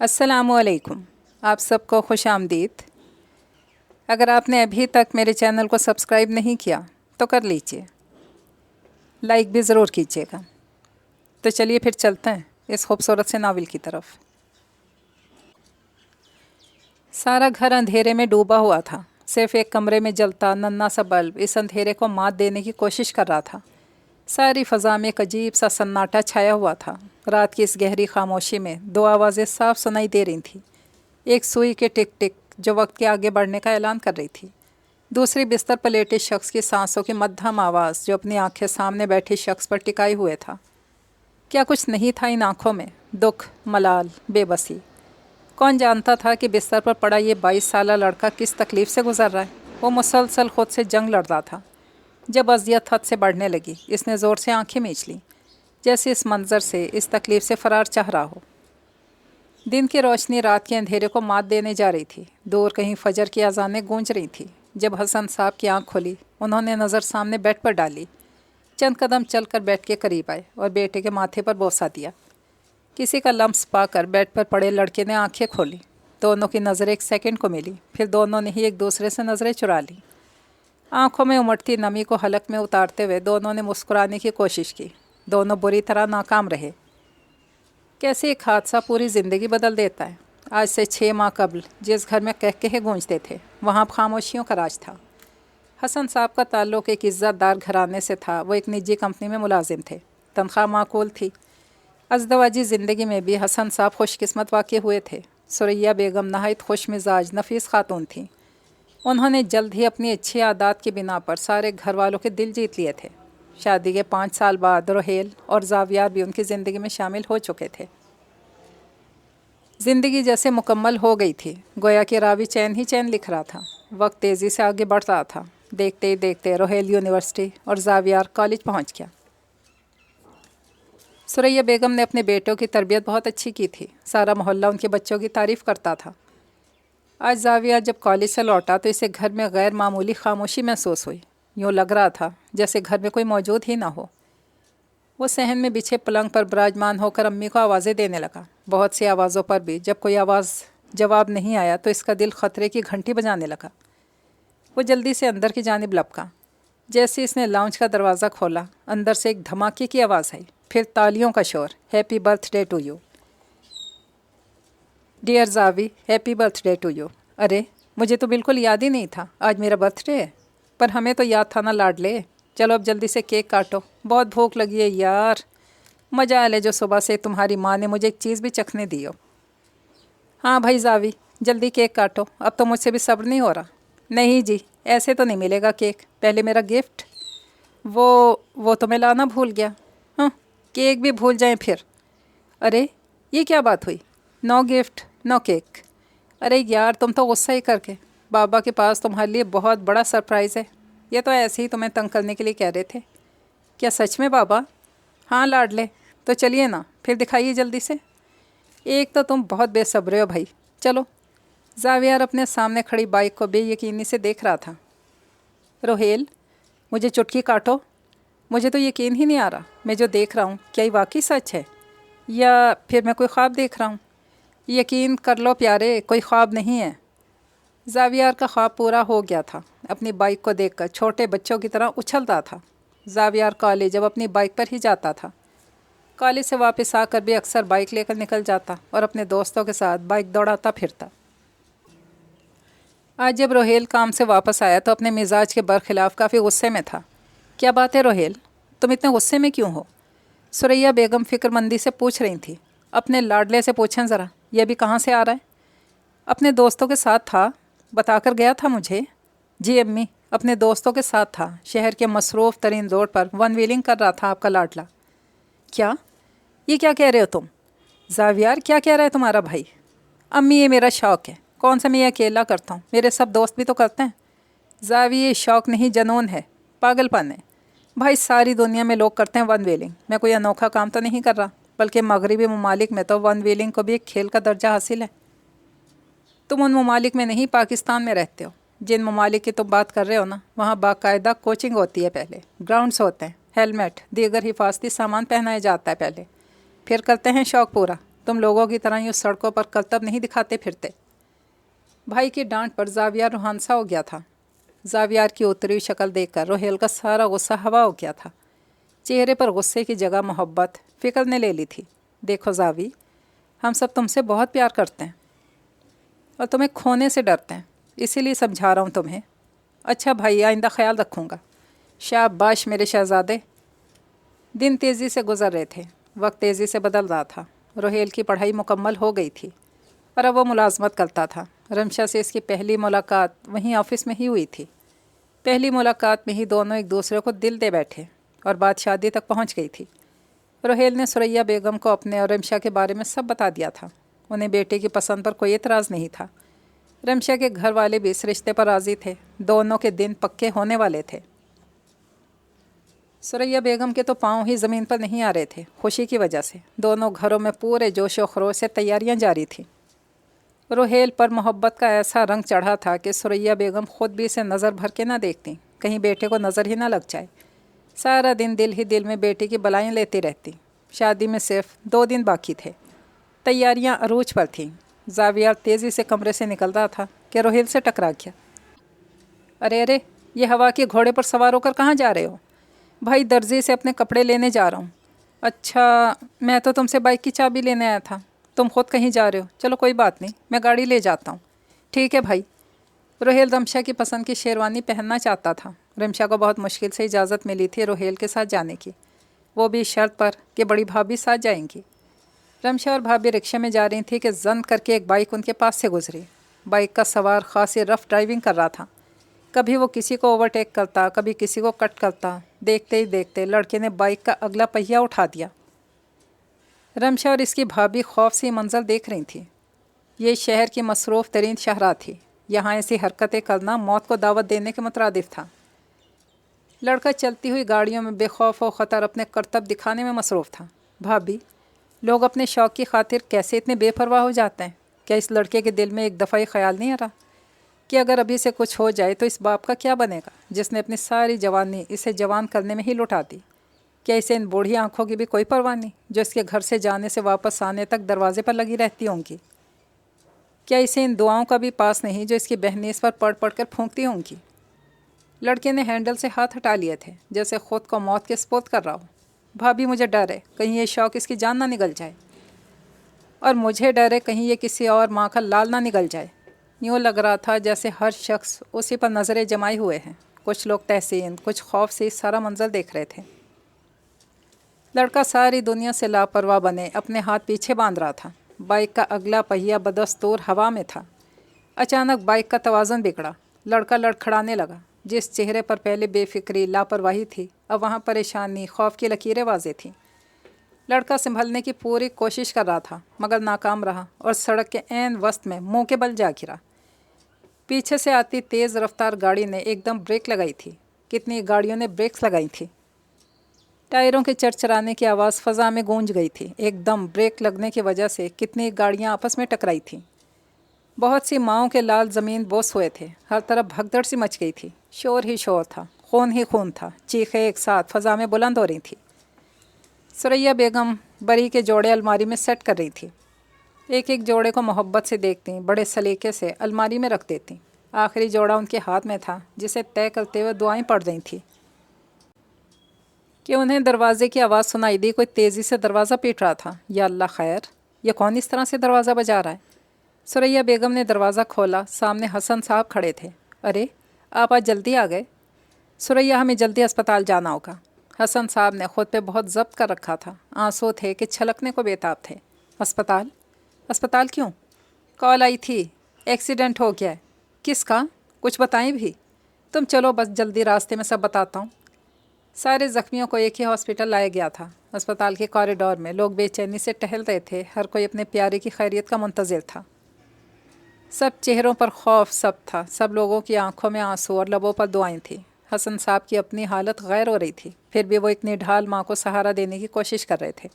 السلام علیکم، آپ سب کو خوش آمدید۔ اگر آپ نے ابھی تک میرے چینل کو سبسکرائب نہیں کیا تو کر لیجئے، لائک بھی ضرور کیجیے گا۔ تو چلیے پھر چلتے ہیں اس خوبصورت سے ناول کی طرف۔ سارا گھر اندھیرے میں ڈوبا ہوا تھا، صرف ایک کمرے میں جلتا ننھا سا بلب اس اندھیرے کو مات دینے کی کوشش کر رہا تھا۔ ساری فضا میں ایک عجیب سا سناٹا چھایا ہوا تھا۔ رات کی اس گہری خاموشی میں دو آوازیں صاف سنائی دے رہی تھیں، ایک سوئی کے ٹک ٹک جو وقت کے آگے بڑھنے کا اعلان کر رہی تھی، دوسری بستر پر لیٹے شخص کی سانسوں کی مدھم آواز جو اپنی آنکھیں سامنے بیٹھے شخص پر ٹکائے ہوئے تھا۔ کیا کچھ نہیں تھا ان آنکھوں میں؟ دکھ، ملال، بے بسی۔ کون جانتا تھا کہ بستر پر پڑا یہ 22 سالہ لڑکا کس تکلیف سے گزر رہا ہے؟ وہ مسلسل خود سے جنگ لڑ رہا تھا۔ جب اذیت حد سے بڑھنے لگی، اس نے زور سے آنکھیں میچ لیں، جیسے اس منظر سے، اس تکلیف سے فرار چاہ رہا ہو۔ دن کی روشنی رات کے اندھیرے کو مات دینے جا رہی تھی۔ دور کہیں فجر کی اذانیں گونج رہی تھیں۔ جب حسن صاحب کی آنکھ کھلی، انہوں نے نظر سامنے بیڈ پر ڈالی، چند قدم چل کر بیڈ کے قریب آئے اور بیٹے کے ماتھے پر بوسہ دیا۔ کسی کا لمس پا کر بیڈ پر پڑے لڑکے نے آنکھیں کھولی۔ دونوں کی نظریں ایک سیکنڈ کو ملی، پھر دونوں نے ہی ایک دوسرے سے نظریں چرا لیں۔ آنکھوں میں امٹتی نمی کو حلق میں اتارتے ہوئے دونوں نے مسکرانے کی کوشش کی۔ دونوں بری طرح ناکام رہے۔ کیسے ایک حادثہ پوری زندگی بدل دیتا ہے۔ آج سے 6 ماہ قبل جس گھر میں کہکہے گونجتے تھے، وہاں خاموشیوں کا راج تھا۔ حسن صاحب کا تعلق ایک عزت دار گھرانے سے تھا۔ وہ ایک نجی کمپنی میں ملازم تھے، تنخواہ معقول تھی۔ ازدواجی زندگی میں بھی حسن صاحب خوش قسمت واقع ہوئے تھے۔ ثریا بیگم نہایت خوش مزاج نفیس خاتون تھیں۔ انہوں نے جلد ہی اپنی اچھی عادات کی بنا پر سارے گھر والوں کے دل جیت لیے تھے۔ شادی کے 5 سال بعد روہیل اور زاویار بھی ان کی زندگی میں شامل ہو چکے تھے۔ زندگی جیسے مکمل ہو گئی تھی، گویا کہ راوی چین ہی چین لکھ رہا تھا۔ وقت تیزی سے آگے بڑھ رہا تھا۔ دیکھتے ہی دیکھتے روہیل یونیورسٹی اور زاویار کالج پہنچ گیا۔ ثریا بیگم نے اپنے بیٹوں کی تربیت بہت اچھی کی تھی۔ سارا محلہ ان کے بچوں کی تعریف کرتا تھا۔ آج زاویہ جب کالج سے لوٹا تو اسے گھر میں غیر معمولی خاموشی محسوس ہوئی۔ یوں لگ رہا تھا جیسے گھر میں کوئی موجود ہی نہ ہو۔ وہ صحن میں بچھے پلنگ پر براجمان ہو کر امی کو آوازیں دینے لگا۔ بہت سی آوازوں پر بھی جب کوئی آواز جواب نہیں آیا تو اس کا دل خطرے کی گھنٹی بجانے لگا۔ وہ جلدی سے اندر کی جانب لپکا۔ جیسے اس نے لاؤنج کا دروازہ کھولا، اندر سے ایک دھماکے کی آواز آئی، پھر تالیوں کا شور۔ Happy birth day to you dear زاوی، happy birth day to you. ارے مجھے تو بالکل یاد ہی نہیں تھا آج میرا برتھ ڈے ہے۔ پر ہمیں تو یاد تھا نا لاڈلے۔ چلو اب جلدی سے کیک کاٹو، بہت بھوک لگی ہے یار۔ مزہ لے جو صبح سے تمہاری ماں نے مجھے ایک چیز بھی چکھنے دی ہو۔ ہاں بھائی زاوی، جلدی کیک کاٹو، اب تو مجھ سے بھی صبر نہیں ہو رہا۔ نہیں جی، ایسے تو نہیں ملے گا کیک، پہلے میرا گفٹ۔ وہ تو میں لانا بھول گیا۔ ہاں، کیک بھی بھول جائیں پھر۔ ارے یہ کیا بات ہوئی؟ نو گفٹ نو کیک۔ ارے یار تم تو غصہ ہی کر کے۔ بابا کے پاس تمہارے لیے بہت بڑا سرپرائز ہے۔ یہ تو ایسے ہی تمہیں تنگ کرنے کے لیے کہہ رہے تھے۔ کیا سچ میں بابا؟ ہاں لاڈلے، تو چلیے نا پھر دکھائیے جلدی سے۔ ایک تو تم بہت بے صبر ہو بھائی، چلو۔ زاویار اپنے سامنے کھڑی بائک کو بے یقینی سے دیکھ رہا تھا۔ روہیل، مجھے چٹکی کاٹو، مجھے تو یقین ہی نہیں آ رہا میں جو دیکھ رہا ہوں کیا یہ واقعی سچ ہے، یا پھر میں کوئی خواب دیکھ رہا ہوں۔ یقین کر لو پیارے، کوئی خواب نہیں ہے۔ زاویار کا خواب پورا ہو گیا تھا۔ اپنی بائک کو دیکھ کر چھوٹے بچوں کی طرح اچھلتا تھا۔ زاویار کالج جب اپنی بائک پر ہی جاتا تھا۔ کالج سے واپس آ کر بھی اکثر بائک لے کر نکل جاتا اور اپنے دوستوں کے ساتھ بائک دوڑاتا پھرتا۔ آج جب روہیل کام سے واپس آیا تو اپنے مزاج کے برخلاف کافی غصے میں تھا۔ کیا بات ہے روہیل، تم اتنے غصے میں کیوں ہو؟ ثریا بیگم فکر مندی سے پوچھ رہی تھی۔ اپنے لاڈلے سے پوچھیں ذرا، یہ بھی کہاں سے آ رہا ہے؟ اپنے دوستوں کے ساتھ تھا، بتا کر گیا تھا مجھے۔ جی امی، اپنے دوستوں کے ساتھ تھا، شہر کے مصروف ترین روڈ پر ون ویلنگ کر رہا تھا آپ کا لاڈلا۔ کیا؟ یہ کیا کہہ رہے ہو تم؟ زاویار کیا کہہ رہا ہے تمہارا بھائی؟ امی یہ میرا شوق ہے، کون سا میں یہ اکیلا کرتا ہوں، میرے سب دوست بھی تو کرتے ہیں۔ زاوی یہ شوق نہیں جنون ہے، پاگل پن ہے۔ بھائی ساری دنیا میں لوگ کرتے ہیں ون ویلنگ، میں کوئی انوکھا کام تو نہیں کر رہا، بلکہ مغربی ممالک میں تو ون ویلنگ کو بھی ایک کھیل کا درجہ حاصل ہے۔ تم ان ممالک میں نہیں پاکستان میں رہتے ہو۔ جن ممالک کی تم بات کر رہے ہو نا، وہاں باقاعدہ کوچنگ ہوتی ہے، پہلے گراؤنڈز ہوتے ہیں، ہیلمٹ دیگر حفاظتی سامان پہنایا جاتا ہے پہلے، پھر کرتے ہیں شوق پورا۔ تم لوگوں کی طرح یوں سڑکوں پر کرتب نہیں دکھاتے پھرتے۔ بھائی کی ڈانٹ پر زاویار روحانسا ہو گیا تھا۔ زاویار کی اتری شکل دیکھ کر روہیل کا سارا غصہ ہوا ہو گیا تھا۔ چہرے پر غصے کی جگہ محبت، فکر نے لے لی تھی۔ دیکھو زاوی، ہم سب تم سے بہت پیار کرتے ہیں اور تمہیں کھونے سے ڈرتے ہیں، اسی لیے سمجھا رہا ہوں تمہیں۔ اچھا بھائی، آئندہ خیال رکھوں گا۔ شاباش میرے شہزادے۔ دن تیزی سے گزر رہے تھے، وقت تیزی سے بدل رہا تھا۔ روہیل کی پڑھائی مکمل ہو گئی تھی اور اب وہ ملازمت کرتا تھا۔ رمشا سے اس کی پہلی ملاقات وہیں آفس میں ہی ہوئی تھی۔ پہلی ملاقات میں ہی دونوں ایک دوسرے کو دل دے بیٹھے اور بات شادی تک پہنچ گئی تھی۔ روہیل نے ثریا بیگم کو اپنے اور رمشا کے بارے میں سب بتا دیا تھا۔ انہیں بیٹے کی پسند پر کوئی اعتراض نہیں تھا۔ رمشا کے گھر والے بھی اس رشتے پر راضی تھے۔ دونوں کے دن پکے ہونے والے تھے۔ ثریا بیگم کے تو پاؤں ہی زمین پر نہیں آ رہے تھے خوشی کی وجہ سے۔ دونوں گھروں میں پورے جوش و خروش سے تیاریاں جاری تھیں۔ روہیل پر محبت کا ایسا رنگ چڑھا تھا کہ ثریا بیگم خود بھی اسے نظر بھر کے نہ دیکھتی، کہیں بیٹے کو نظر ہی نہ لگ جائے۔ سارا دن دل ہی دل میں بیٹے کی بلائیں لیتی رہتی۔ شادی میں صرف 2 دن باقی تھے۔ تیاریاں عروج پر تھیں۔ زاویار تیزی سے کمرے سے نکل رہا تھا کہ روہیل سے ٹکرا گیا۔ ارے یہ ہوا کے گھوڑے پر سوار ہو کر کہاں جا رہے ہو؟ بھائی درزی سے اپنے کپڑے لینے جا رہا ہوں۔ اچھا، میں تو تم سے بائک کی چابی لینے آیا تھا، تم خود کہیں جا رہے ہو؟ چلو کوئی بات نہیں، میں گاڑی لے جاتا ہوں۔ ٹھیک ہے بھائی۔ روہیل رمشا کی پسند کی شیروانی پہننا چاہتا تھا۔ رمشا کو بہت مشکل سے اجازت ملی تھی روہیل کے ساتھ جانے کی، وہ بھی شرط پر کہ بڑی بھابھی ساتھ جائیں گی۔ رمشا اور بھابھی رکشے میں جا رہی تھی کہ زن کر کے ایک بائک ان کے پاس سے گزری۔ بائک کا سوار خاصی رف ڈرائیونگ کر رہا تھا۔ کبھی وہ کسی کو اوورٹیک کرتا، کبھی کسی کو کٹ کرتا۔ دیکھتے ہی دیکھتے لڑکے نے بائک کا اگلا پہیہ اٹھا دیا۔ رمشا اور اس کی بھابھی خوف سے منظر دیکھ رہی تھی۔ یہ شہر کی مصروف ترین شاہراہ تھی، یہاں ایسی حرکتیں کرنا موت کو دعوت دینے کے مترادف تھا۔ لڑکا چلتی ہوئی گاڑیوں میں بے خوف و خطر اپنے کرتب دکھانے میں مصروف تھا۔ بھابھی، لوگ اپنے شوق کی خاطر کیسے اتنے بے پرواہ ہو جاتے ہیں؟ کیا اس لڑکے کے دل میں ایک دفعہ خیال نہیں آ رہا کہ اگر ابھی سے کچھ ہو جائے تو اس باپ کا کیا بنے گا جس نے اپنی ساری جوانی اسے جوان کرنے میں ہی لٹا دی؟ کیا اسے ان بوڑھی آنکھوں کی بھی کوئی پرواہ نہیں جو اس کے گھر سے جانے سے واپس آنے تک دروازے پر لگی رہتی ہوں گی؟ کیا اسے ان دعاؤں کا بھی پاس نہیں جو اس کی بہنیں اس پر پڑھ پڑھ کر پھونکتی ہوں گی؟ لڑکے نے ہینڈل سے ہاتھ ہٹا لیے تھے جیسے خود کو موت کے سپرد کر رہا ہو۔ بھابھی، مجھے ڈر ہے کہیں یہ شوق اس کی جان نہ نگل جائے، اور مجھے ڈر ہے کہیں یہ کسی اور ماں کا لال نہ نگل جائے۔ یوں لگ رہا تھا جیسے ہر شخص اسی پر نظریں جمائے ہوئے ہیں۔ کچھ لوگ تحسین، کچھ خوف سے سارا منظر دیکھ رہے تھے۔ لڑکا ساری دنیا سے لاپرواہ بنے اپنے ہاتھ پیچھے باندھ رہا تھا۔ بائک کا اگلا پہیہ بدستور ہوا میں تھا۔ اچانک بائک کا توازن بگڑا۔ لڑکا لڑکھڑانے لگا۔ جس چہرے پر پہلے بے فکری، لاپرواہی تھی، اب وہاں پریشانی، خوف کی لکیریں واضح تھیں۔ لڑکا سنبھلنے کی پوری کوشش کر رہا تھا مگر ناکام رہا اور سڑک کے عین وسط میں منہ کے بل جا گرا۔ پیچھے سے آتی تیز رفتار گاڑی نے ایک دم بریک لگائی تھی۔ کتنی گاڑیوں نے بریکس لگائی تھی۔ ٹائروں کے چرچرانے کی آواز فضا میں گونج گئی تھی۔ ایک دم بریک لگنے کی وجہ سے کتنی گاڑیاں آپس میں ٹکرائی تھیں۔ بہت سی ماؤں کے لال زمین بوس ہوئے تھے۔ ہر طرف بھگدڑ سی مچ گئی تھی۔ شور ہی شور تھا، خون ہی خون تھا۔ چیخیں ایک ساتھ فضا میں بلند ہو رہی تھی۔ ثریا بیگم بری کے جوڑے الماری میں سیٹ کر رہی تھی۔ ایک ایک جوڑے کو محبت سے دیکھتی، بڑے سلیقے سے الماری میں رکھ دیتی۔ آخری جوڑا ان کے ہاتھ میں تھا جسے طے کرتے ہوئے دعائیں پڑھ رہی تھیں کہ انہیں دروازے کی آواز سنائی دی۔ کوئی تیزی سے دروازہ پیٹ رہا تھا۔ یا اللہ خیر، یہ کون اس طرح سے دروازہ بجا رہا ہے؟ ثریا بیگم نے دروازہ کھولا۔ سامنے حسن صاحب کھڑے تھے۔ ارے آپ آج جلدی آ گئے؟ ثریا، ہمیں جلدی اسپتال جانا ہوگا۔ حسن صاحب نے خود پہ بہت ضبط کر رکھا تھا۔ آنسو تھے کہ چھلکنے کو بےتاب تھے۔ اسپتال؟ اسپتال کیوں؟ کال آئی تھی، ایکسیڈنٹ ہو گیا ہے۔ کس کا؟ کچھ بتائیں بھی۔ تم چلو، بس جلدی راستے میں سب بتاتا ہوں۔ سارے زخمیوں کو ایک ہی ہاسپٹل لایا گیا تھا۔ اسپتال کے کوریڈور میں لوگ بے چینی سے ٹہل رہے تھے۔ ہر کوئی اپنے پیارے کی خیریت کا منتظر تھا۔ سب چہروں پر خوف سب تھا۔ سب لوگوں کی آنکھوں میں آنسو اور لبوں پر دعائیں تھیں۔ حسن صاحب کی اپنی حالت غیر ہو رہی تھی، پھر بھی وہ ایک نڈھال ماں کو سہارا دینے کی کوشش کر رہے تھے۔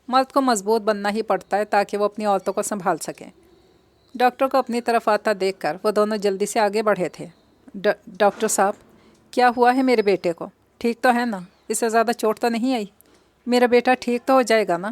مرد کو مضبوط بننا ہی پڑتا ہے تاکہ وہ اپنی عورتوں کو سنبھال سکیں۔ ڈاکٹر کو اپنی طرف آتا دیکھ کر وہ دونوں جلدی سے آگے بڑھے تھے۔ ڈاکٹر صاحب، کیا ہوا ہے میرے بیٹے کو؟ ٹھیک تو ہے نا؟ اس سے زیادہ چوٹ تو نہیں آئی؟ میرا بیٹا ٹھیک تو ہو جائے گا نا؟